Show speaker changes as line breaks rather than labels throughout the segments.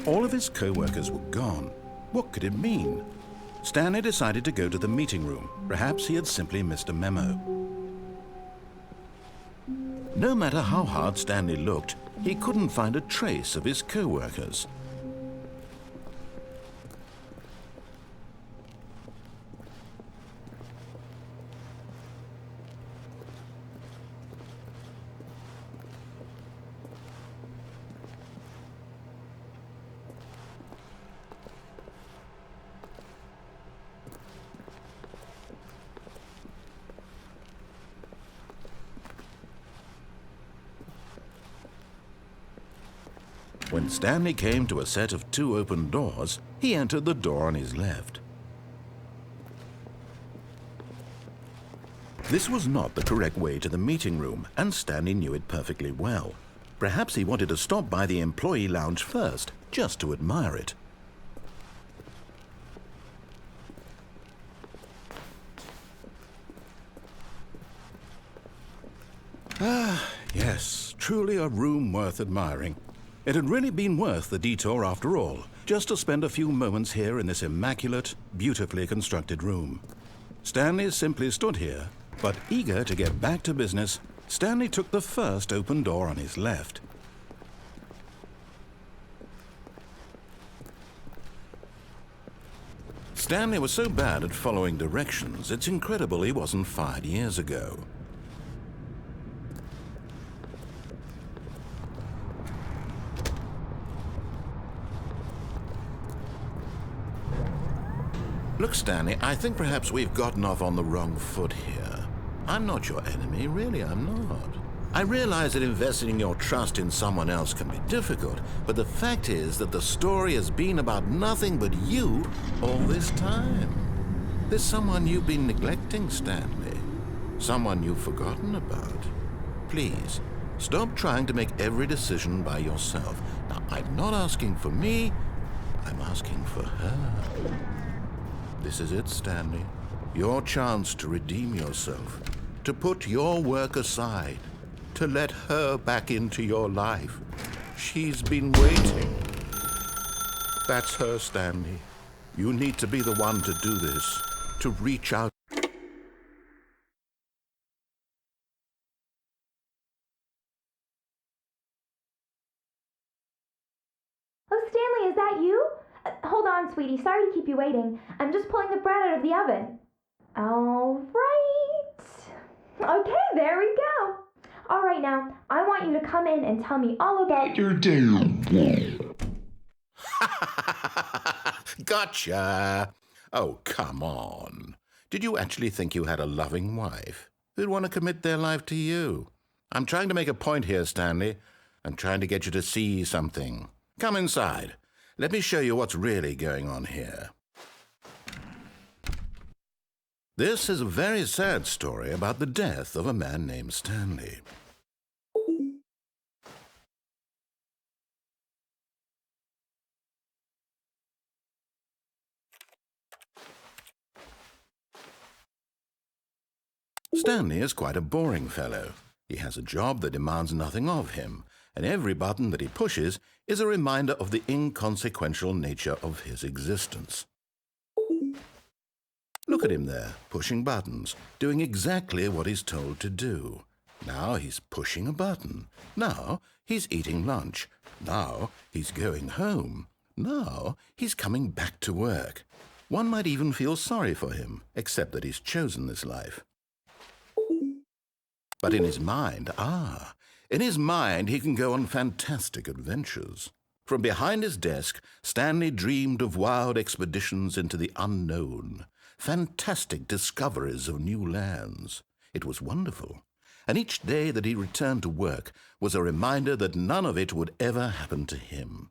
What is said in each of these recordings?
All of his co-workers were gone. What could it mean? Stanley decided to go to the meeting room. Perhaps he had simply missed a memo. No matter how hard Stanley looked, he couldn't find a trace of his co-workers. When Stanley came to a set of 2 open doors, he entered the door on his left. This was not the correct way to the meeting room, and Stanley knew it perfectly well. Perhaps he wanted to stop by the employee lounge first, just to admire it. Ah, yes, truly a room worth admiring. It had really been worth the detour after all, just to spend a few moments here in this immaculate, beautifully constructed room. Stanley simply stood here, but eager to get back to business, Stanley took the first open door on his left. Stanley was so bad at following directions, it's incredible he wasn't fired years ago. Look, Stanley, I think perhaps we've gotten off on the wrong foot here. I'm not your enemy, really, I'm not. I realize that investing your trust in someone else can be difficult, but the fact is that the story has been about nothing but you all this time. There's someone you've been neglecting, Stanley. Someone you've forgotten about. Please, stop trying to make every decision by yourself. Now, I'm not asking for me, I'm asking for her. This is it, Stanley. Your chance to redeem yourself, to put your work aside, to let her back into your life. She's been waiting. That's her, Stanley. You need to be the one to do this, to reach out.
Oh, Stanley, is that you? Hold on, sweetie. Sorry to keep you waiting. I'm just pulling the bread out of the oven. All right. Okay, there we go. All right, now, I want you to come in and tell me all about your day.
Gotcha. Oh, come on. Did you actually think you had a loving wife who'd want to commit their life to you? I'm trying to make a point here, Stanley. I'm trying to get you to see something. Come inside. Let me show you what's really going on here. This is a very sad story about the death of a man named Stanley. Stanley is quite a boring fellow. He has a job that demands nothing of him, and every button that he pushes is a reminder of the inconsequential nature of his existence. Look at him there, pushing buttons, doing exactly what he's told to do. Now he's pushing a button. Now he's eating lunch. Now he's going home. Now he's coming back to work. One might even feel sorry for him, except that he's chosen this life. But in his mind, he can go on fantastic adventures. From behind his desk, Stanley dreamed of wild expeditions into the unknown, fantastic discoveries of new lands. It was wonderful, and each day that he returned to work was a reminder that none of it would ever happen to him.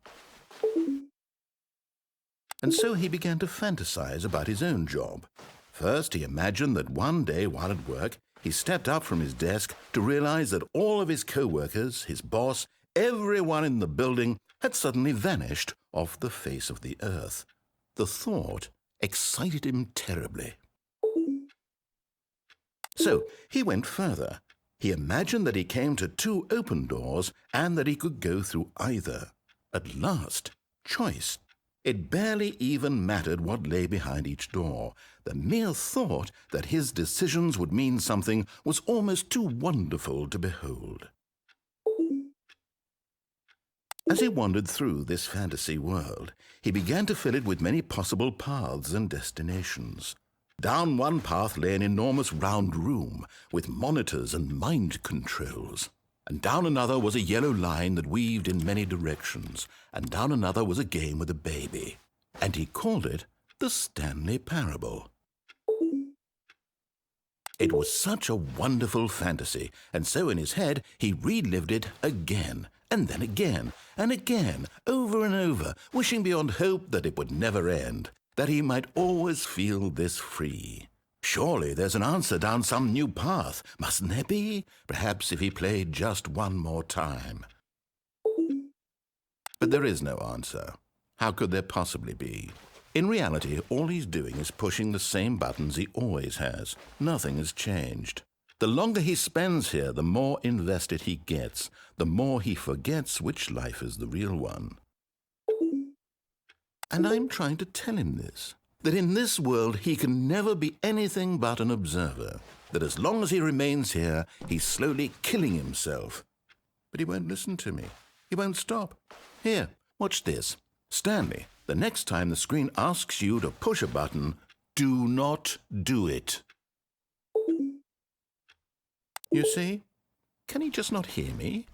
And so he began to fantasize about his own job. First, he imagined that one day while at work, he stepped up from his desk to realize that all of his co-workers, his boss, everyone in the building had suddenly vanished off the face of the earth. The thought excited him terribly. So he went further. He imagined that he came to 2 open doors and that he could go through either. At last, choice. It barely even mattered what lay behind each door. The mere thought that his decisions would mean something was almost too wonderful to behold. As he wandered through this fantasy world, he began to fill it with many possible paths and destinations. Down one path lay an enormous round room with monitors and mind controls. And down another was a yellow line that weaved in many directions, and down another was a game with a baby. And he called it the Stanley Parable. It was such a wonderful fantasy, and so in his head he relived it again, and then again, and again, over and over, wishing beyond hope that it would never end, that he might always feel this free. Surely there's an answer down some new path, mustn't there be? Perhaps if he played just one more time. But there is no answer. How could there possibly be? In reality, all he's doing is pushing the same buttons he always has. Nothing has changed. The longer he spends here, the more invested he gets, the more he forgets which life is the real one. And I'm trying to tell him this, that in this world he can never be anything but an observer, that as long as he remains here, he's slowly killing himself. But he won't listen to me. He won't stop. Here, watch this. Stanley, the next time the screen asks you to push a button, do not do it. You see? Can he just not hear me?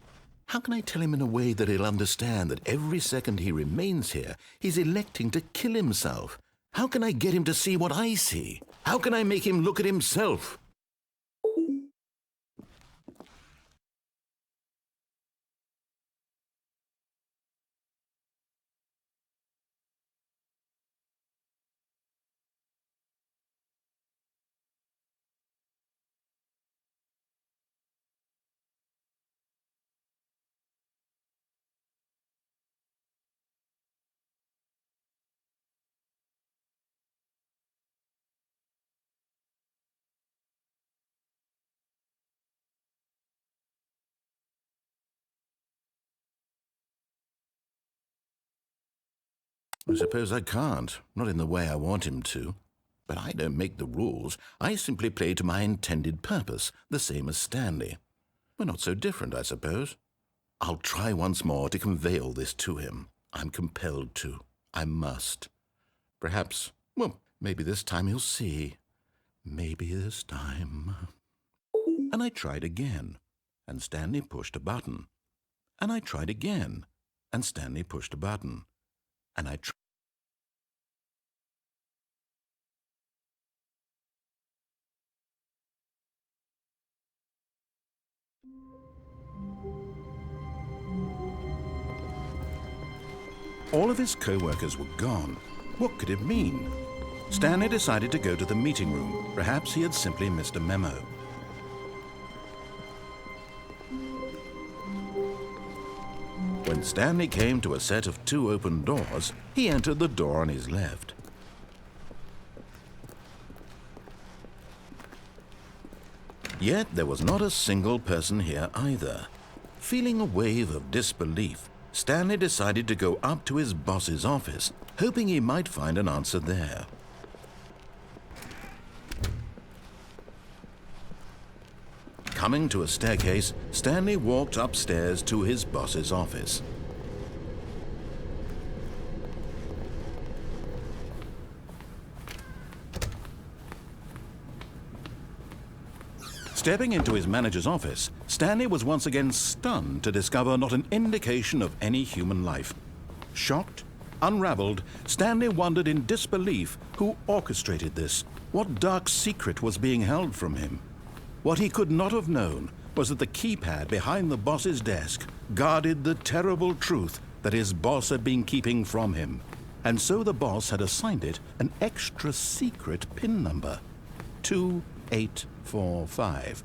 How can I tell him in a way that he'll understand that every second he remains here, he's electing to kill himself? How can I get him to see what I see? How can I make him look at himself? I suppose I can't, not in the way I want him to. But I don't make the rules. I simply play to my intended purpose, the same as Stanley. We're not so different, I suppose. I'll try once more to convey all this to him. I'm compelled to. I must. Perhaps, well, maybe this time he'll see. Maybe this time. And I tried again, and Stanley pushed a button. And I tried again, and Stanley pushed a button. And I tried. All of his co-workers were gone. What could it mean? Stanley decided to go to the meeting room. Perhaps he had simply missed a memo. When Stanley came to a set of 2 open doors, he entered the door on his left. Yet there was not a single person here either. Feeling a wave of disbelief, Stanley decided to go up to his boss's office, hoping he might find an answer there. Coming to a staircase, Stanley walked upstairs to his boss's office. Stepping into his manager's office, Stanley was once again stunned to discover not an indication of any human life. Shocked, unraveled, Stanley wondered in disbelief who orchestrated this, what dark secret was being held from him. What he could not have known was that the keypad behind the boss's desk guarded the terrible truth that his boss had been keeping from him. And so the boss had assigned it an extra secret PIN number, 2845.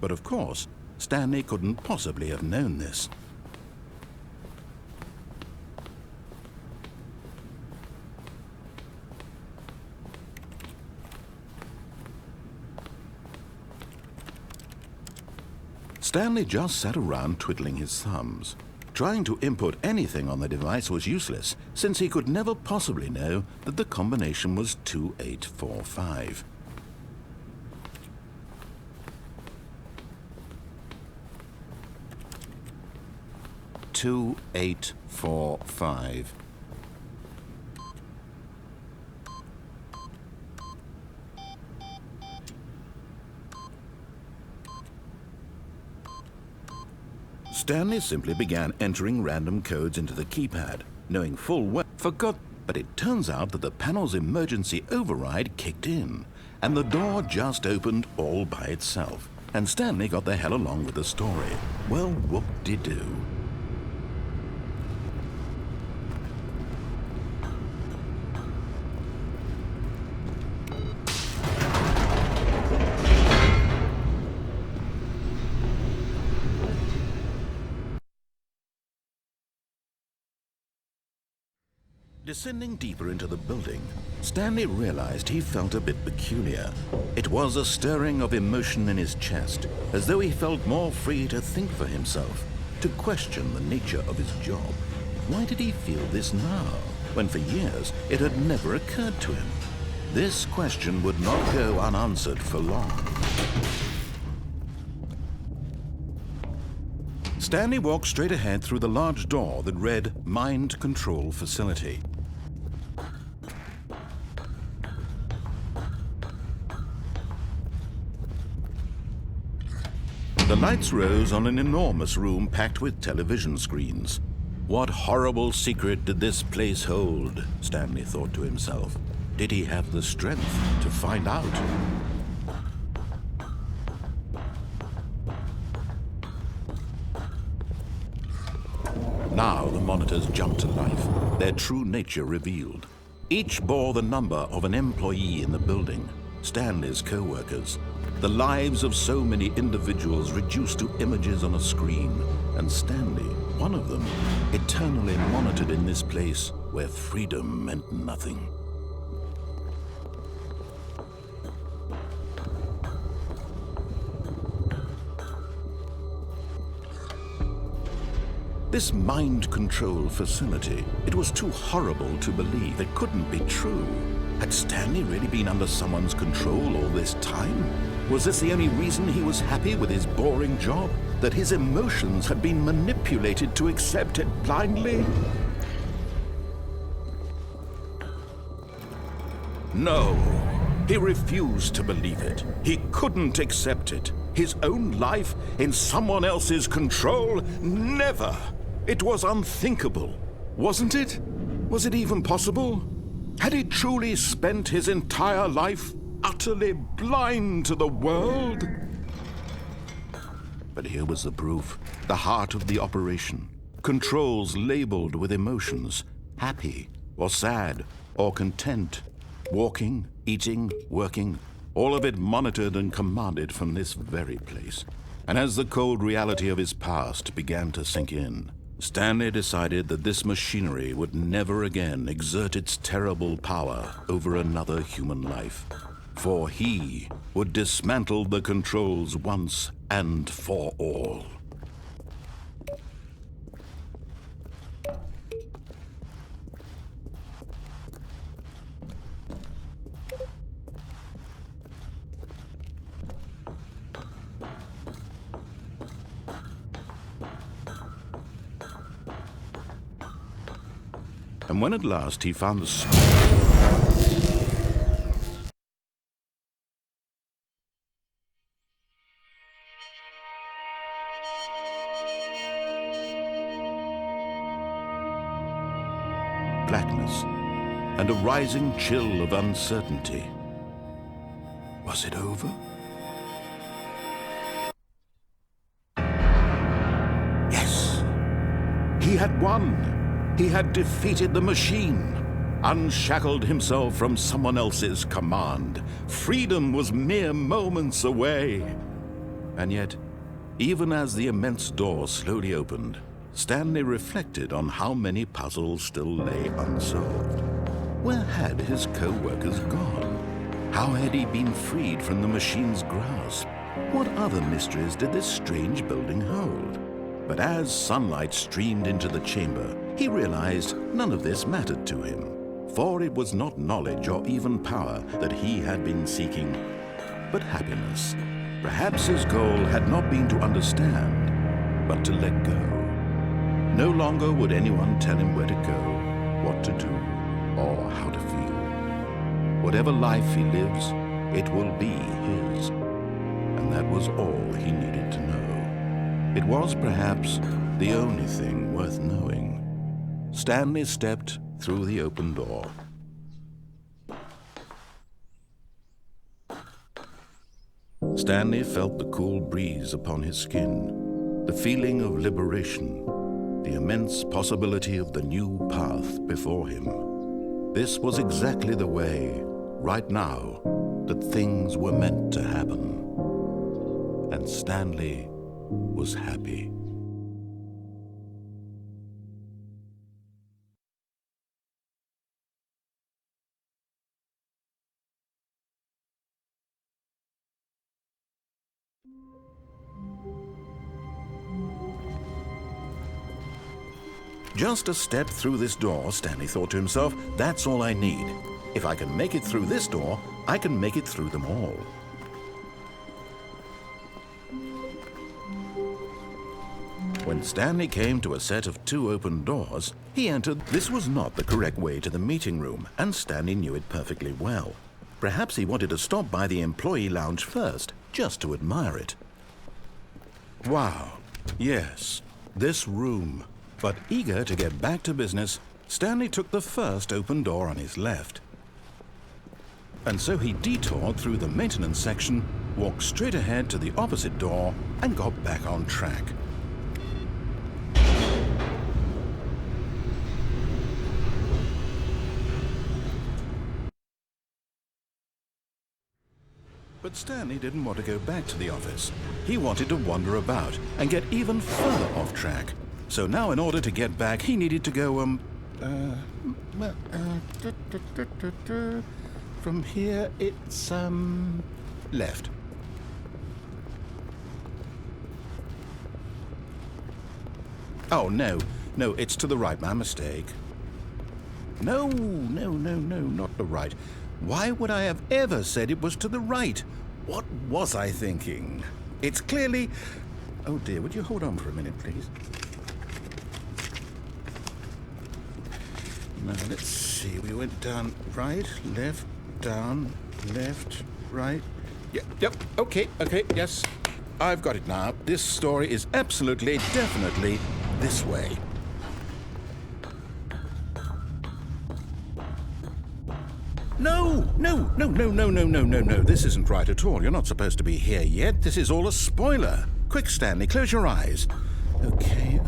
But of course, Stanley couldn't possibly have known this. Stanley just sat around twiddling his thumbs. Trying to input anything on the device was useless, since he could never possibly know that the combination was 2845. "2845. Stanley simply began entering random codes into the keypad, knowing full well forgot. But it turns out that the panel's emergency override kicked in, and the door just opened all by itself. And Stanley got the hell along with the story. Well, whoop-de-doo. Descending deeper into the building, Stanley realized he felt a bit peculiar. It was a stirring of emotion in his chest, as though he felt more free to think for himself, to question the nature of his job. Why did he feel this now, when for years it had never occurred to him? This question would not go unanswered for long. Stanley walked straight ahead through the large door that read Mind Control Facility. The lights rose on an enormous room packed with television screens. What horrible secret did this place hold? Stanley thought to himself. Did he have the strength to find out? Now the monitors jumped to life, their true nature revealed. Each bore the number of an employee in the building, Stanley's co-workers. The lives of so many individuals reduced to images on a screen, and Stanley, one of them, eternally monitored in this place where freedom meant nothing. This mind control facility, it was too horrible to believe. It couldn't be true. Had Stanley really been under someone's control all this time? Was this the only reason he was happy with his boring job? That his emotions had been manipulated to accept it blindly? No, he refused to believe it. He couldn't accept it. His own life in someone else's control? Never! It was unthinkable, wasn't it? Was it even possible? Had he truly spent his entire life utterly blind to the world? But here was the proof, the heart of the operation. Controls labeled with emotions, happy or sad or content, walking, eating, working, all of it monitored and commanded from this very place. And as the cold reality of his past began to sink in, Stanley decided that this machinery would never again exert its terrible power over another human life. For he would dismantle the controls once and for all. And when at last he found the blackness and a rising chill of uncertainty. Was it over? Yes, he had won. He had defeated the machine, unshackled himself from someone else's command. Freedom was mere moments away. And yet, even as the immense door slowly opened, Stanley reflected on how many puzzles still lay unsolved. Where had his co-workers gone? How had he been freed from the machine's grasp? What other mysteries did this strange building hold? But as sunlight streamed into the chamber, he realized none of this mattered to him, for it was not knowledge or even power that he had been seeking, but happiness. Perhaps his goal had not been to understand, but to let go. No longer would anyone tell him where to go, what to do, or how to feel. Whatever life he lives, it will be his. And that was all he needed to know. It was perhaps the only thing worth knowing. Stanley stepped through the open door. Stanley felt the cool breeze upon his skin, the feeling of liberation, the immense possibility of the new path before him. This was exactly the way, right now, that things were meant to happen. And Stanley was happy. Just a step through this door, Stanley thought to himself, that's all I need. If I can make it through this door, I can make it through them all. When Stanley came to a set of 2 open doors, he entered. This was not the correct way to the meeting room, and Stanley knew it perfectly well. Perhaps he wanted to stop by the employee lounge first, just to admire it. Wow, yes, this room. But eager to get back to business, Stanley took the first open door on his left. And so he detoured through the maintenance section, walked straight ahead to the opposite door, and got back on track. But Stanley didn't want to go back to the office. He wanted to wander about and get even further off track. So now, in order to get back, he needed to go, from here, it's, left. Oh, no, it's to the right, my mistake. No, not the right. Why would I have ever said it was to the right? What was I thinking? It's clearly... Oh dear, would you hold on for a minute, please? Now, let's see, we went down right, left, down, left, right. Yep, okay, yes. I've got it now. This story is absolutely, definitely this way. No, this isn't right at all. You're not supposed to be here yet. This is all a spoiler. Quick, Stanley, close your eyes. Okay.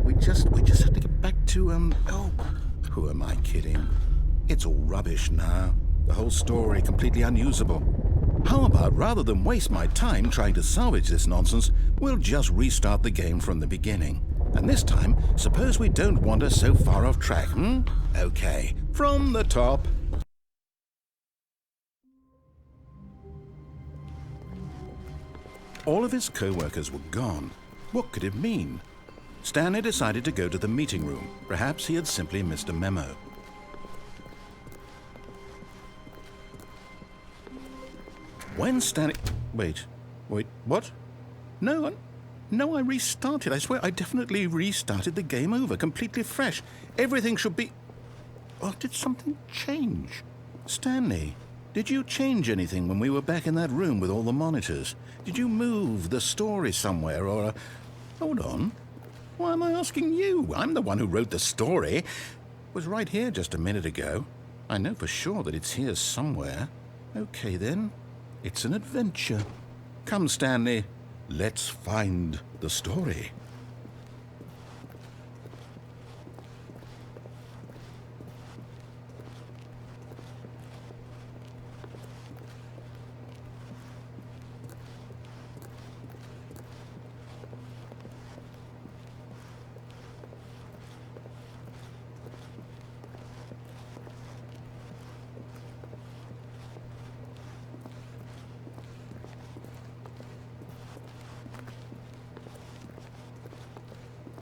We just have to get back to, oh, who am I kidding? It's all rubbish now. The whole story completely unusable. How about, rather than waste my time trying to salvage this nonsense, we'll just restart the game from the beginning. And this time, suppose we don't wander so far off track, Okay, from the top. All of his co-workers were gone. What could it mean? Stanley decided to go to the meeting room. Perhaps he had simply missed a memo. When Stanley... Wait, what? No, I restarted. I swear, I definitely restarted the game over, completely fresh. Everything should be... Oh, did something change? Stanley, did you change anything when we were back in that room with all the monitors? Did you move the story somewhere, or... Hold on. Why am I asking you? I'm the one who wrote the story. It was right here just a minute ago. I know for sure that it's here somewhere. Okay, then. It's an adventure. Come, Stanley. Let's find the story.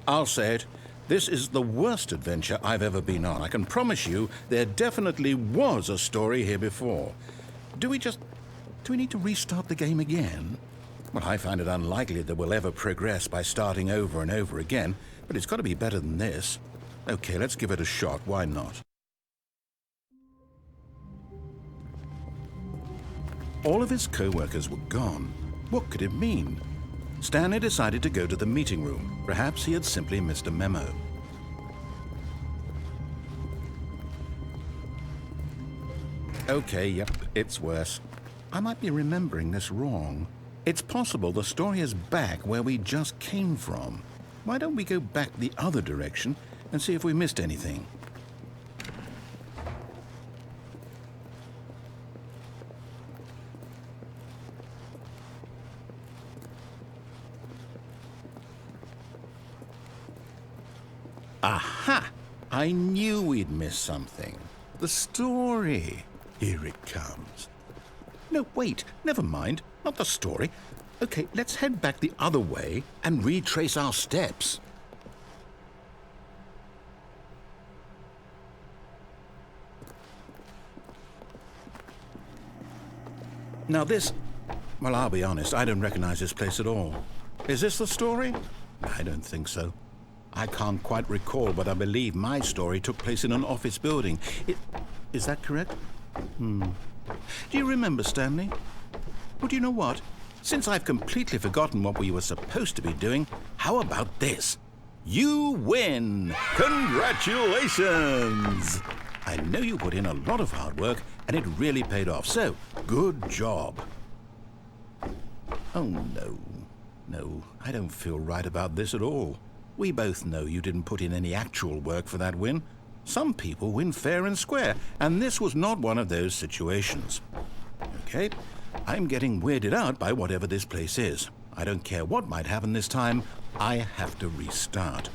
I'll say it. This is the worst adventure I've ever been on. I can promise you there definitely was a story here before. Do we need to restart the game again? Well, I find it unlikely that we'll ever progress by starting over and over again, but it's got to be better than this. Okay, let's give it a shot. Why not? All of his co-workers were gone. What could it mean? Stanley decided to go to the meeting room. Perhaps he had simply missed a memo. Okay, yep, it's worse. I might be remembering this wrong. It's possible the story is back where we just came from. Why don't we go back the other direction and see if we missed anything? Aha! I knew we'd miss something. The story. Here it comes. No, wait, never mind. Not the story. Okay, let's head back the other way and retrace our steps. Now this... Well, I'll be honest, I don't recognize this place at all. Is this the story? I don't think so. I can't quite recall, but I believe my story took place in an office building. Is that correct? Do you remember, Stanley? Well, do you know what? Since I've completely forgotten what we were supposed to be doing, how about this? You win! Congratulations! I know you put in a lot of hard work, and it really paid off, so good job. Oh, no. No, I don't feel right about this at all. We both know you didn't put in any actual work for that win. Some people win fair and square, and this was not one of those situations. Okay, I'm getting weirded out by whatever this place is. I don't care what might happen this time. I have to restart.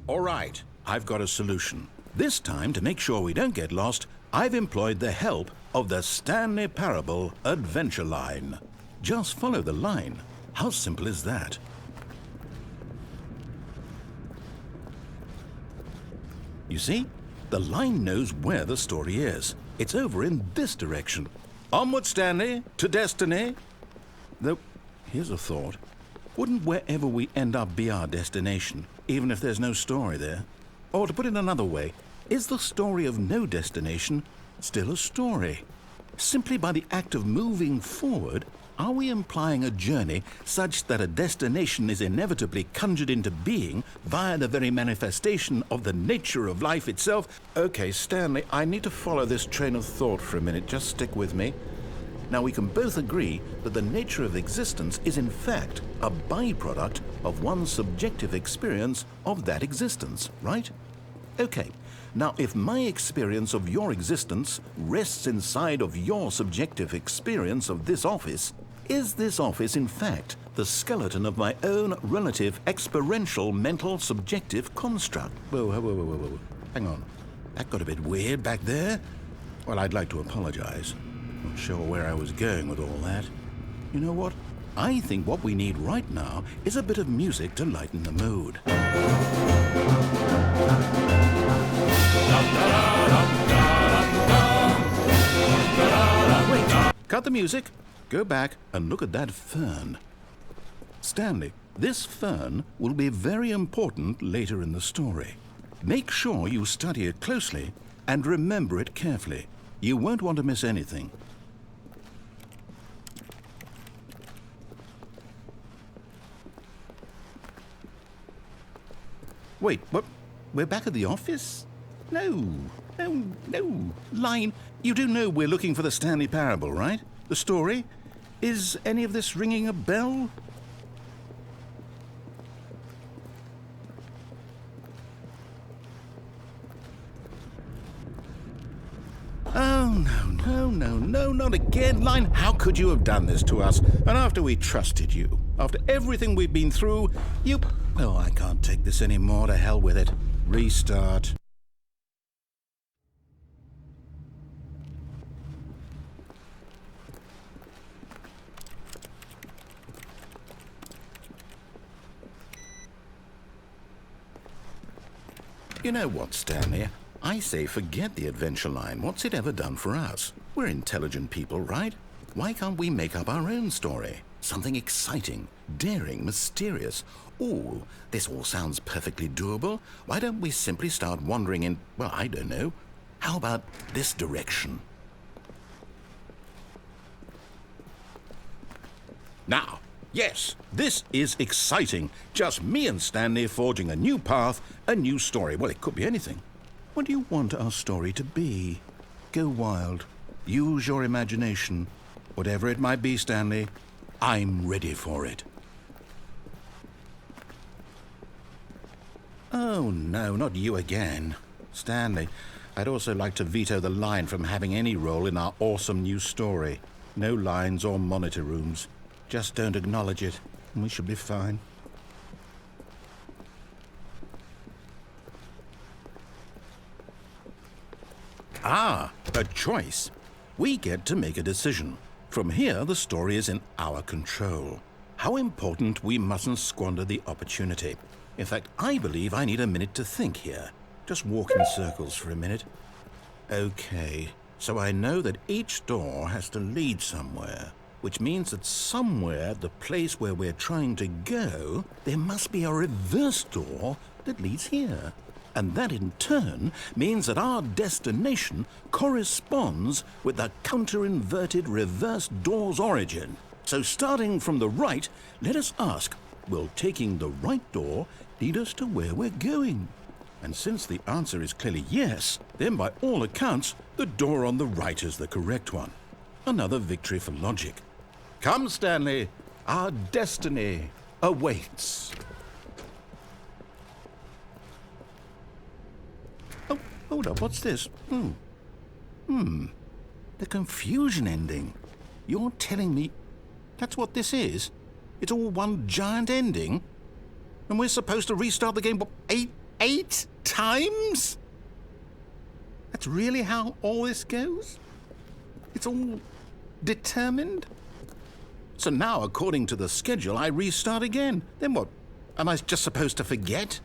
All right, I've got a solution. This time, to make sure we don't get lost, I've employed the help of the Stanley Parable Adventure Line. Just follow the line. How simple is that? You see, the line knows where the story is. It's over in this direction. Onward, Stanley, to destiny. Though, here's a thought. Wouldn't wherever we end up be our destination, even if there's no story there? Or to put it another way, is the story of no destination still a story? Simply by the act of moving forward, are we implying a journey such that a destination is inevitably conjured into being via the very manifestation of the nature of life itself? Okay, Stanley, I need to follow this train of thought for a minute. Just stick with me. Now, we can both agree that the nature of existence is in fact a byproduct of one's subjective experience of that existence, right? Okay. Now, if my experience of your existence rests inside of your subjective experience of this office, is this office, in fact, the skeleton of my own relative experiential mental subjective construct? Whoa. Hang on. That got a bit weird back there. Well, I'd like to apologize. Not sure where I was going with all that. You know what? I think what we need right now is a bit of music to lighten the mood. Wait, cut the music. Go back and look at that fern. Stanley, this fern will be very important later in the story. Make sure you study it closely and remember it carefully. You won't want to miss anything. Wait, what? We're back at the office? No. Line, you do know we're looking for the Stanley Parable, right? The story? Is any of this ringing a bell? Oh, no, not again. Line, how could you have done this to us? And after we trusted you, after everything we've been through, you... Oh, I can't take this anymore. To hell with it. Restart. You know what, Stanley? I say forget the adventure line. What's it ever done for us? We're intelligent people, right? Why can't we make up our own story? Something exciting, daring, mysterious. Ooh, this all sounds perfectly doable. Why don't we simply start wandering in, well, I don't know. How about this direction? Now, yes, this is exciting. Just me and Stanley forging a new path, a new story. Well, it could be anything. What do you want our story to be? Go wild. Use your imagination. Whatever it might be, Stanley, I'm ready for it. Oh, no, not you again. Stanley, I'd also like to veto the line from having any role in our awesome new story. No lines or monitor rooms. Just don't acknowledge it, and we should be fine. Ah, a choice. We get to make a decision. From here, the story is in our control. How important we mustn't squander the opportunity. In fact, I believe I need a minute to think here. Just walk in circles for a minute. Okay, so I know that each door has to lead somewhere, which means that somewhere, the place where we're trying to go, there must be a reverse door that leads here. And that in turn means that our destination corresponds with the counter-inverted reverse door's origin. So starting from the right, let us ask, will taking the right door lead us to where we're going? And since the answer is clearly yes, then by all accounts, the door on the right is the correct one. Another victory for logic. Come, Stanley, our destiny awaits. Oh, hold up, what's this? The confusion ending. You're telling me that's what this is? It's all one giant ending? And we're supposed to restart the game, what, eight times? That's really how all this goes? It's all determined? So now, according to the schedule, I restart again. Then what? Am I just supposed to forget?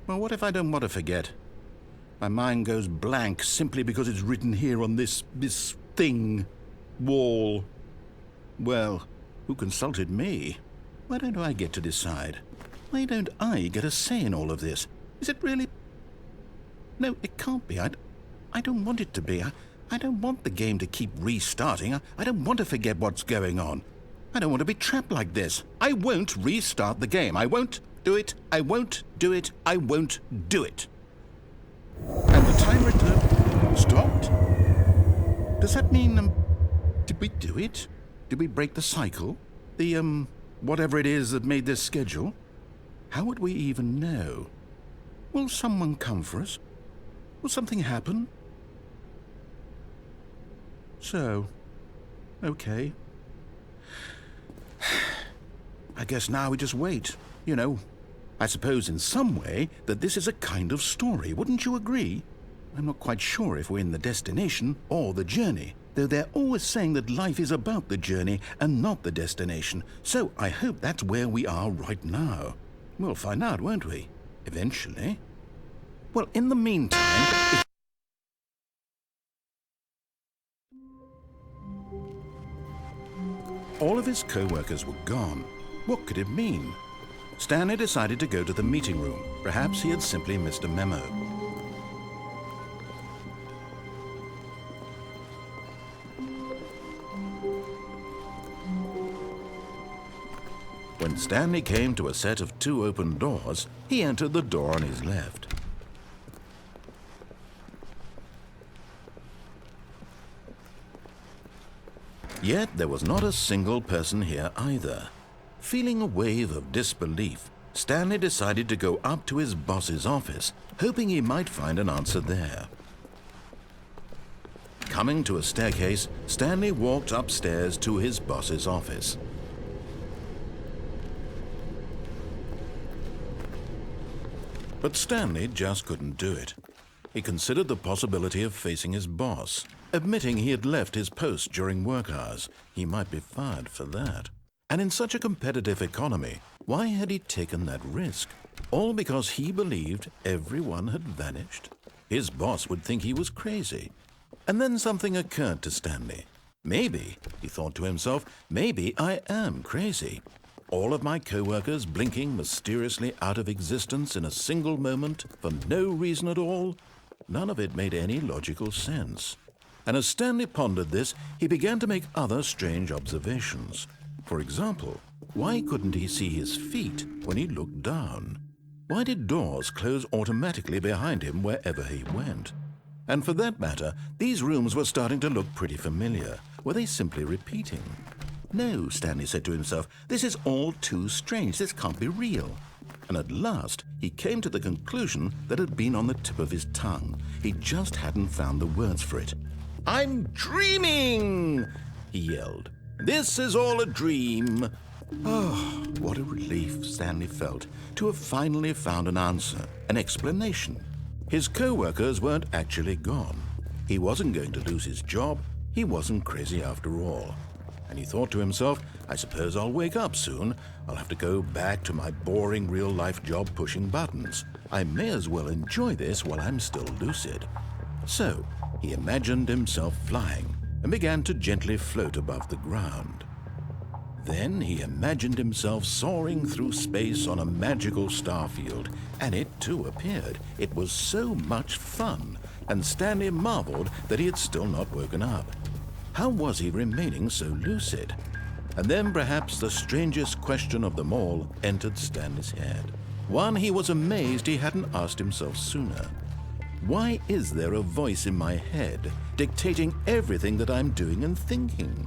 Well, what if I don't want to forget? My mind goes blank simply because it's written here on this thing, wall. Well, who consulted me? Why don't I get to decide? Why don't I get a say in all of this? Is it really? No, it can't be. I don't want it to be. I don't want the game to keep restarting. I don't want to forget what's going on. I don't want to be trapped like this. I won't restart the game. I won't do it. I won't do it. I won't do it. And the timer stopped? Does that mean, did we do it? Did we break the cycle? The, whatever it is that made this schedule? How would we even know? Will someone come for us? Will something happen? So, okay. I guess now we just wait. You know, I suppose in some way that this is a kind of story, wouldn't you agree? I'm not quite sure if we're in the destination or the journey, though they're always saying that life is about the journey and not the destination, so I hope that's where we are right now. We'll find out, won't we? Eventually. Well, in the meantime... All of his co-workers were gone. What could it mean? Stanley decided to go to the meeting room. Perhaps he had simply missed a memo. When Stanley came to a set of 2 open doors, he entered the door on his left. Yet there was not a single person here either. Feeling a wave of disbelief, Stanley decided to go up to his boss's office, hoping he might find an answer there. Coming to a staircase, Stanley walked upstairs to his boss's office. But Stanley just couldn't do it. He considered the possibility of facing his boss. Admitting he had left his post during work hours, he might be fired for that. And in such a competitive economy, why had he taken that risk? All because he believed everyone had vanished. His boss would think he was crazy. And then something occurred to Stanley. Maybe, he thought to himself, maybe I am crazy. All of my co-workers blinking mysteriously out of existence in a single moment for no reason at all. None of it made any logical sense. And as Stanley pondered this, he began to make other strange observations. For example, why couldn't he see his feet when he looked down? Why did doors close automatically behind him wherever he went? And for that matter, these rooms were starting to look pretty familiar. Were they simply repeating? No, Stanley said to himself, this is all too strange. This can't be real. And at last, he came to the conclusion that had been on the tip of his tongue. He just hadn't found the words for it. I'm dreaming, he yelled. This is all a dream. Oh, what a relief Stanley felt to have finally found an answer, an explanation. His co-workers weren't actually gone. He wasn't going to lose his job. He wasn't crazy after all. And he thought to himself, I suppose I'll wake up soon. I'll have to go back to my boring real-life job pushing buttons. I may as well enjoy this while I'm still lucid. So he imagined himself flying and began to gently float above the ground. Then he imagined himself soaring through space on a magical starfield, and it too appeared. It was so much fun, and Stanley marveled that he had still not woken up. How was he remaining so lucid? And then perhaps the strangest question of them all entered Stanley's head. One he was amazed he hadn't asked himself sooner. Why is there a voice in my head dictating everything that I'm doing and thinking?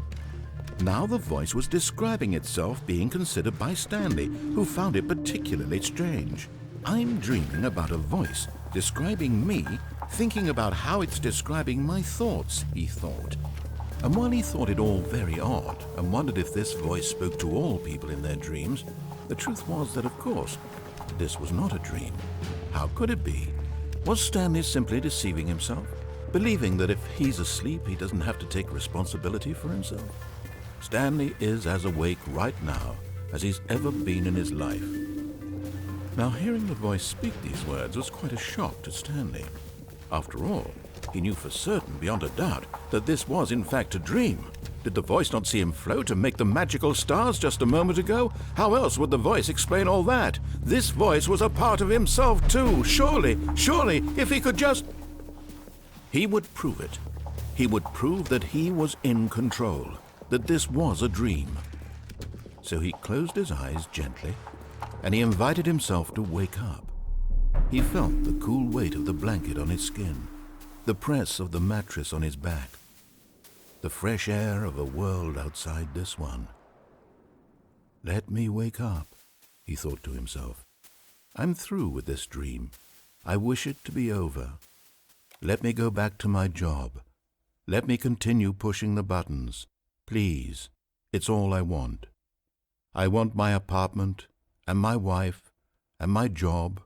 Now the voice was describing itself being considered by Stanley, who found it particularly strange. I'm dreaming about a voice describing me, thinking about how it's describing my thoughts, he thought. And while he thought it all very odd and wondered if this voice spoke to all people in their dreams, the truth was that, of course, this was not a dream. How could it be? Was Stanley simply deceiving himself, believing that if he's asleep, he doesn't have to take responsibility for himself? Stanley is as awake right now as he's ever been in his life. Now, hearing the voice speak these words was quite a shock to Stanley. After all, he knew for certain, beyond a doubt, that this was in fact a dream. Did the voice not see him float and make the magical stars just a moment ago? How else would the voice explain all that? This voice was a part of himself too. Surely, if he could just... He would prove it. He would prove that he was in control, that this was a dream. So he closed his eyes gently, and he invited himself to wake up. He felt the cool weight of the blanket on his skin, the press of the mattress on his back, the fresh air of a world outside this one. Let me wake up, he thought to himself. I'm through with this dream. I wish it to be over. Let me go back to my job. Let me continue pushing the buttons. Please, it's all I want. I want my apartment and my wife and my job.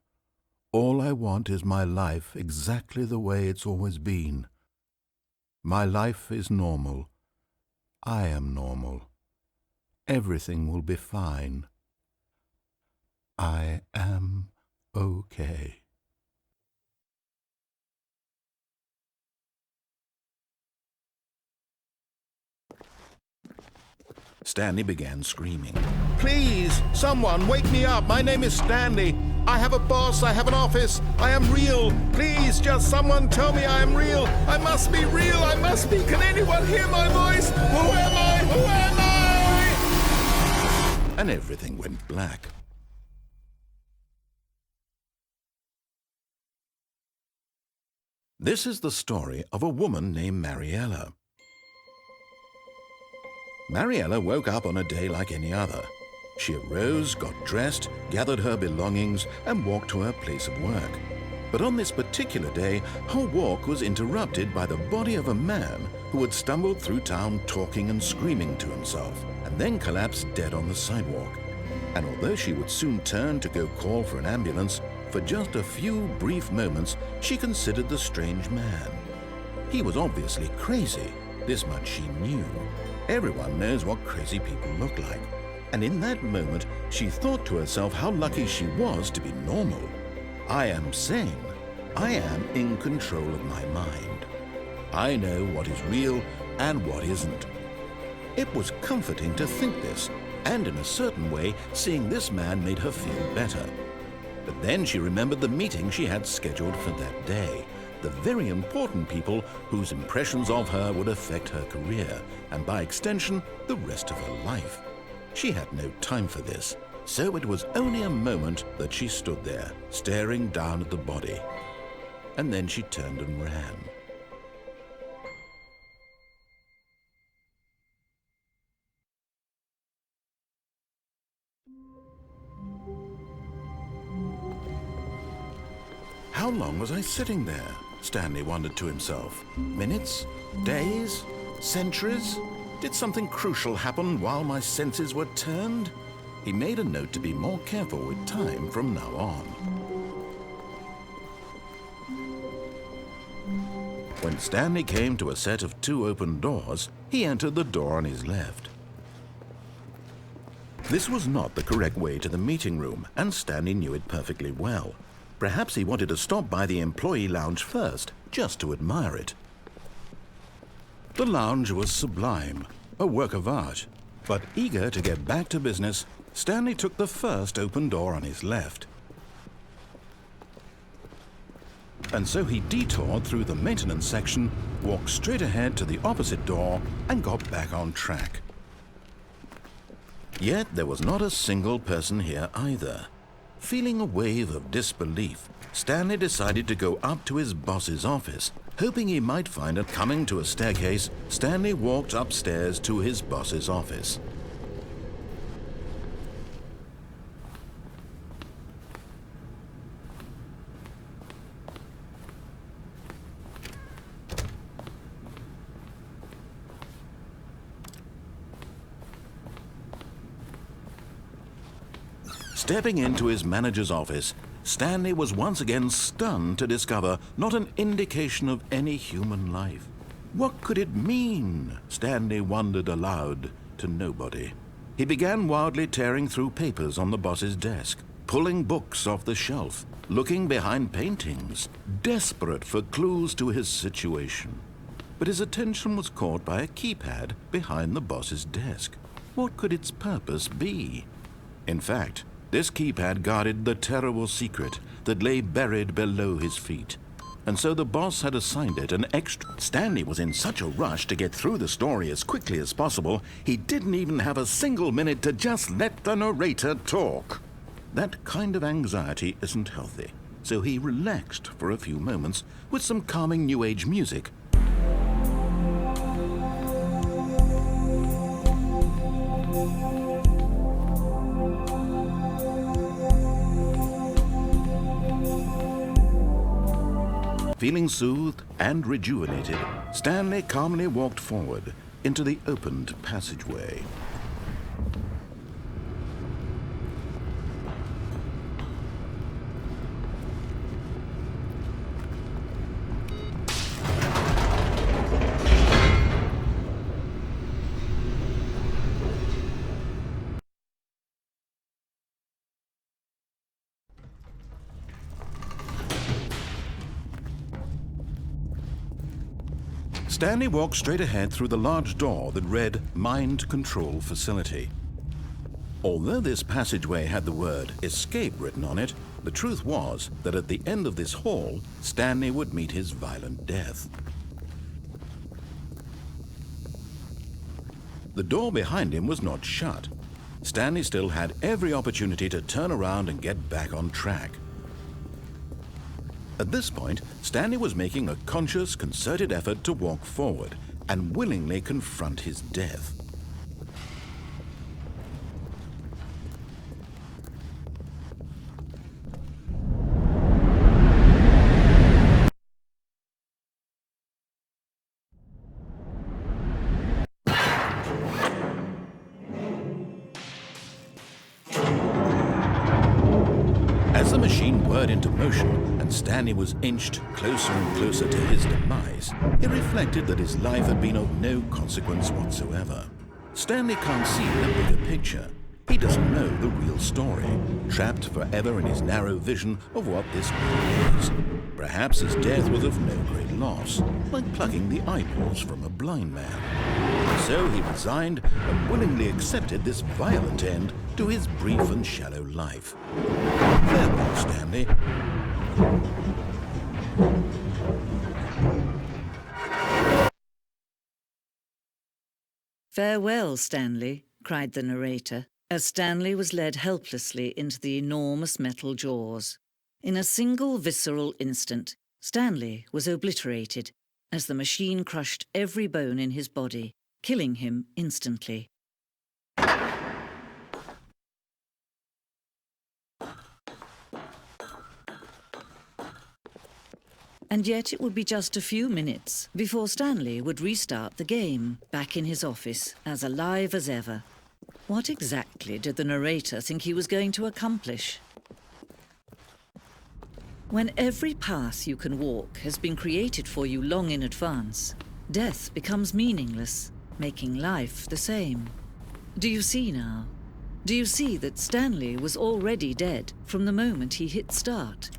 All I want is my life exactly the way it's always been. My life is normal. I am normal. Everything will be fine. I am okay. Stanley began screaming. Please, someone, wake me up. My name is Stanley. I have a boss. I have an office. I am real. Please, just someone tell me I am real. I must be real. I must be. Can anyone hear my voice? Who am I? Who am I? And everything went black. This is the story of a woman named Mariella. Mariella woke up on a day like any other. She arose, got dressed, gathered her belongings, and walked to her place of work. But on this particular day, her walk was interrupted by the body of a man who had stumbled through town talking and screaming to himself, and then collapsed dead on the sidewalk. And although she would soon turn to go call for an ambulance, for just a few brief moments, she considered the strange man. He was obviously crazy. This much she knew. Everyone knows what crazy people look like. And in that moment, she thought to herself how lucky she was to be normal. I am sane. I am in control of my mind. I know what is real and what isn't. It was comforting to think this, and in a certain way, seeing this man made her feel better. But then she remembered the meeting she had scheduled for that day, the very important people whose impressions of her would affect her career, and by extension, the rest of her life. She had no time for this, so it was only a moment that she stood there, staring down at the body. And then she turned and ran. How long was I sitting there? Stanley wondered to himself. Minutes? Days? Centuries? Did something crucial happen while my senses were turned? He made a note to be more careful with time from now on. When Stanley came to a set of 2 open doors, he entered the door on his left. This was not the correct way to the meeting room, and Stanley knew it perfectly well. Perhaps he wanted to stop by the employee lounge first, just to admire it. The lounge was sublime, a work of art. But eager to get back to business, Stanley took the first open door on his left. And so he detoured through the maintenance section, walked straight ahead to the opposite door, and got back on track. Yet there was not a single person here either. Feeling a wave of disbelief, Stanley decided to go up to his boss's office. Hoping he might find it coming to a staircase, Stanley walked upstairs to his boss's office. Stepping into his manager's office, Stanley was once again stunned to discover not an indication of any human life. What could it mean? Stanley wondered aloud to nobody. He began wildly tearing through papers on the boss's desk, pulling books off the shelf, looking behind paintings, desperate for clues to his situation. But his attention was caught by a keypad behind the boss's desk. What could its purpose be? In fact, this keypad guarded the terrible secret that lay buried below his feet. And so the boss had assigned it an extra. Stanley was in such a rush to get through the story as quickly as possible, he didn't even have a single minute to just let the narrator talk. That kind of anxiety isn't healthy, so he relaxed for a few moments with some calming New Age music. Feeling soothed and rejuvenated, Stanley calmly walked forward into the opened passageway. Stanley walked straight ahead through the large door that read Mind Control Facility. Although this passageway had the word Escape written on it, the truth was that at the end of this hall, Stanley would meet his violent death. The door behind him was not shut. Stanley still had every opportunity to turn around and get back on track. At this point, Stanley was making a conscious, concerted effort to walk forward and willingly confront his death. As the machine whirred into motion and Stanley was inched closer and closer to his demise, he reflected that his life had been of no consequence whatsoever. Stanley can't see the bigger picture. He doesn't know the real story, trapped forever in his narrow vision of what this world is. Perhaps his death was of no great loss, like plucking the eyeballs from a blind man. So he resigned and willingly accepted this violent end to his brief and shallow life. Farewell, Stanley.
"Farewell, Stanley," cried the narrator, as Stanley was led helplessly into the enormous metal jaws. In a single visceral instant, Stanley was obliterated as the machine crushed every bone in his body, killing him instantly. And yet it would be just a few minutes before Stanley would restart the game, back in his office, as alive as ever. What exactly did the narrator think he was going to accomplish? When every path you can walk has been created for you long in advance, death becomes meaningless, making life the same. Do you see now? Do you see that Stanley was already dead from the moment he hit start?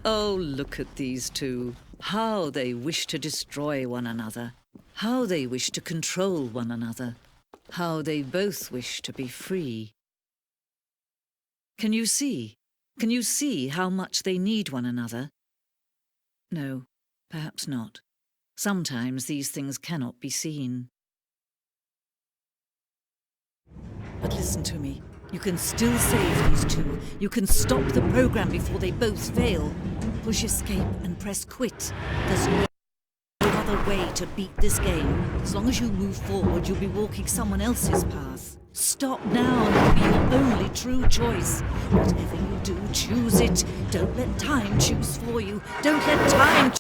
Oh, look at these two. How they wish to destroy one another. How they wish to control one another. How they both wish to be free. Can you see? Can you see how much they need one another? No, perhaps not. Sometimes these things cannot be seen. But listen to me. You can still save these two. You can stop the program before they both fail. Push escape and press quit. There's no other way to beat this game. As long as you move forward, you'll be walking someone else's path. Stop now and it'll be your only true choice. Whatever you do, choose it. Don't let time choose for you. Don't let time